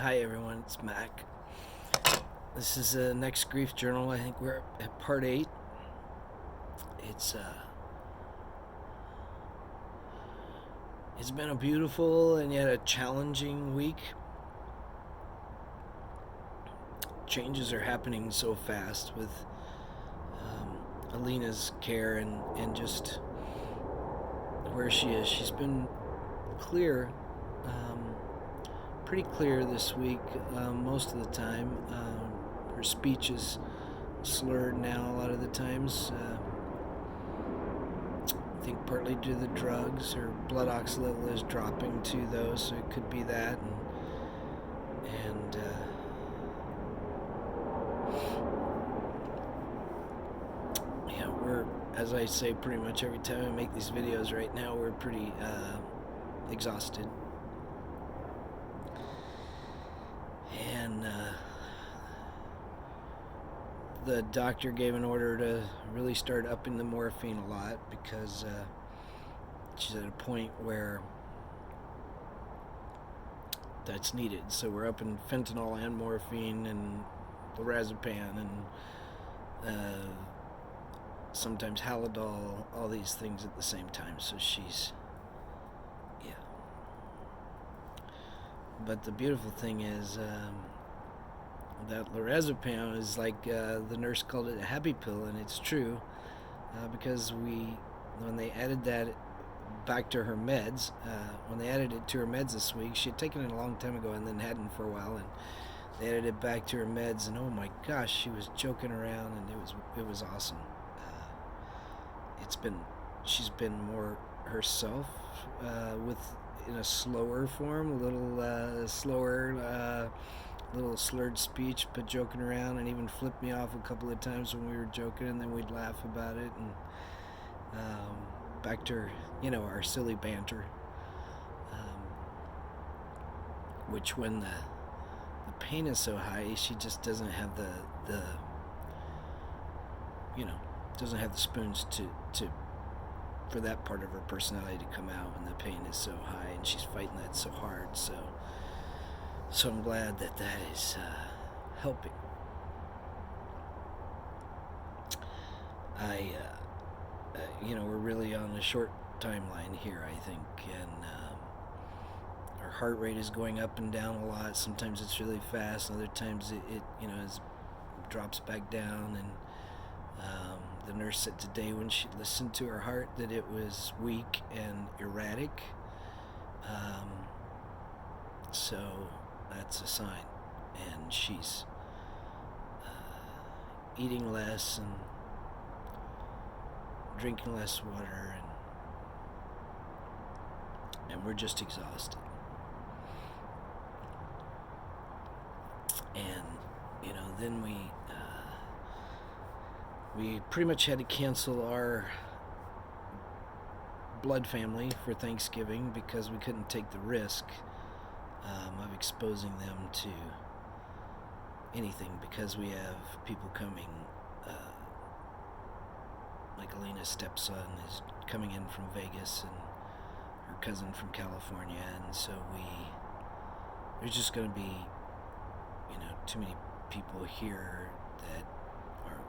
Hi everyone, it's Mac. This is the next grief journal. I think we're at part 8. It's uh it's been a beautiful and yet a challenging week. Changes are happening so fast with Alina's care and just where she is. She's been clear, um, pretty clear this week, most of the time. Her speech is slurred now a lot of the times. I think partly due to the drugs. Her blood oxygen level is dropping too, though, so it could be that. And yeah, we're, as I say pretty much every time I make these videos right now, we're pretty exhausted. And the doctor gave an order to really start upping the morphine a lot because she's at a point where that's needed. So we're upping fentanyl and morphine and lorazepam and sometimes Halidol, all these things at the same time. So she's, yeah. But the beautiful thing is that lorazepam is like the nurse called it a happy pill, and it's true because when they added that back to her meds, when they added it to her meds this week, she had taken it a long time ago and then hadn't for a while, and they added it back to her meds, and oh my gosh, she was joking around, and it was awesome. She's been more herself with in a slower form, a little slower. Little slurred speech, but joking around, and even flipped me off a couple of times when we were joking, and then we'd laugh about it, and back to our silly banter, which when the pain is so high, she just doesn't have the doesn't have the spoons to for that part of her personality to come out when the pain is so high, and she's fighting that so hard. So I'm glad that is helping. We're really on a short timeline here, I think, and our heart rate is going up and down a lot. Sometimes it's really fast, and other times it drops back down. And the nurse said today when she listened to her heart that it was weak and erratic. So that's a sign, and she's eating less and drinking less water, and we're just exhausted. And then we pretty much had to cancel our blood family for Thanksgiving because we couldn't take the risk of exposing them to anything, because we have people coming, like Alina's stepson is coming in from Vegas, and her cousin from California, and so there's just going to be too many people here that are,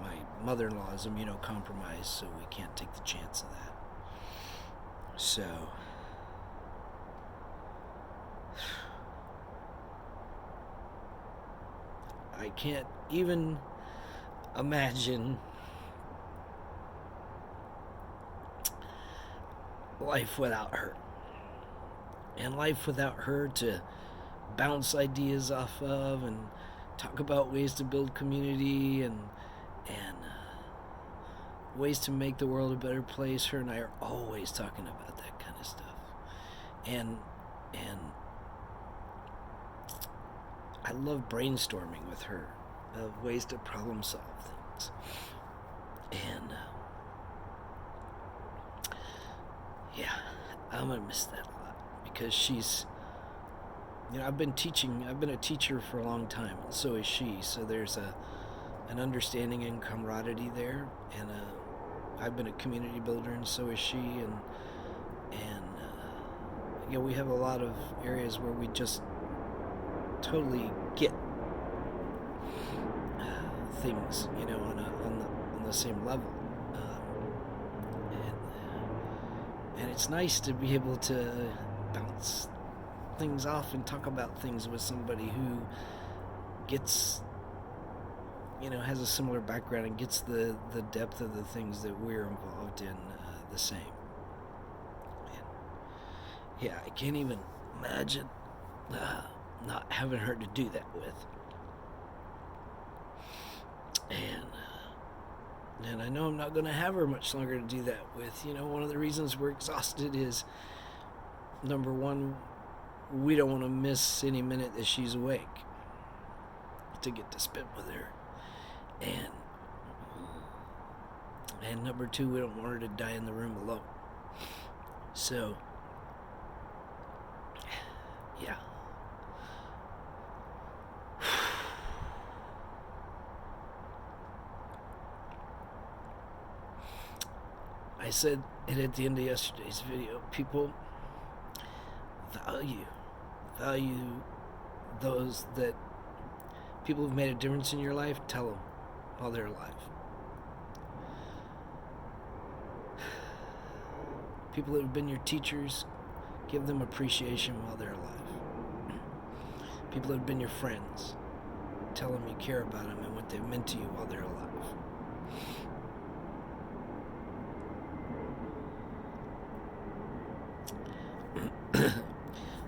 my mother-in-law is immunocompromised, so we can't take the chance of that. So I can't even imagine life without her. And life without her to bounce ideas off of and talk about ways to build community and ways to make the world a better place. Her and I are always talking about that kind of stuff. And I love brainstorming with her of ways to problem solve things. And yeah, I'm gonna miss that a lot because she's, I've been a teacher for a long time, and so is she. So there's an understanding and camaraderie there, and I've been a community builder, and so is she, and we have a lot of areas where we just totally get things, you know, on the same level. And it's nice to be able to bounce things off and talk about things with somebody who gets, you know, has a similar background and gets the depth of the things that we're involved in the same. And yeah, I can't even imagine not having her to do that with. And I know I'm not going to have her much longer to do that with. You know, one of the reasons we're exhausted is, number one, we don't want to miss any minute that she's awake to get to spend with her. And number two, we don't want her to die in the room alone. So, yeah. I said it at the end of yesterday's video. People value those that people who've made a difference in your life. Tell them while they're alive. People that have been your teachers, give them appreciation while they're alive. People that have been your friends, tell them you care about them and what they've meant to you while they're alive.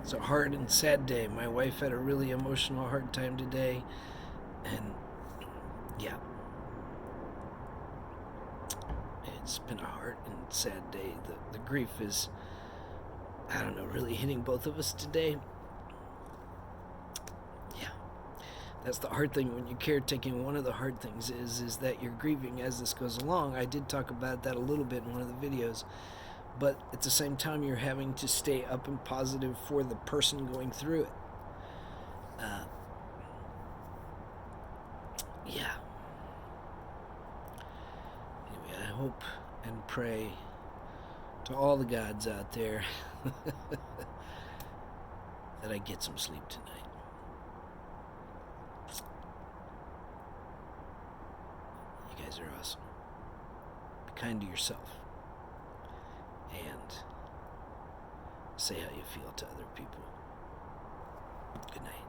It's a hard and sad day. My wife had a really emotional, hard time today, and yeah, it's been a hard and sad day. The grief is, I don't know, really hitting both of us today. Yeah, that's the hard thing when you're caretaking. One of the hard things is that you're grieving as this goes along. I did talk about that a little bit in one of the videos. But at the same time, you're having to stay up and positive for the person going through it. Yeah. Anyway, I hope and pray to all the gods out there that I get some sleep tonight. You guys are awesome. Be kind to yourself. And say how you feel to other people. Good night.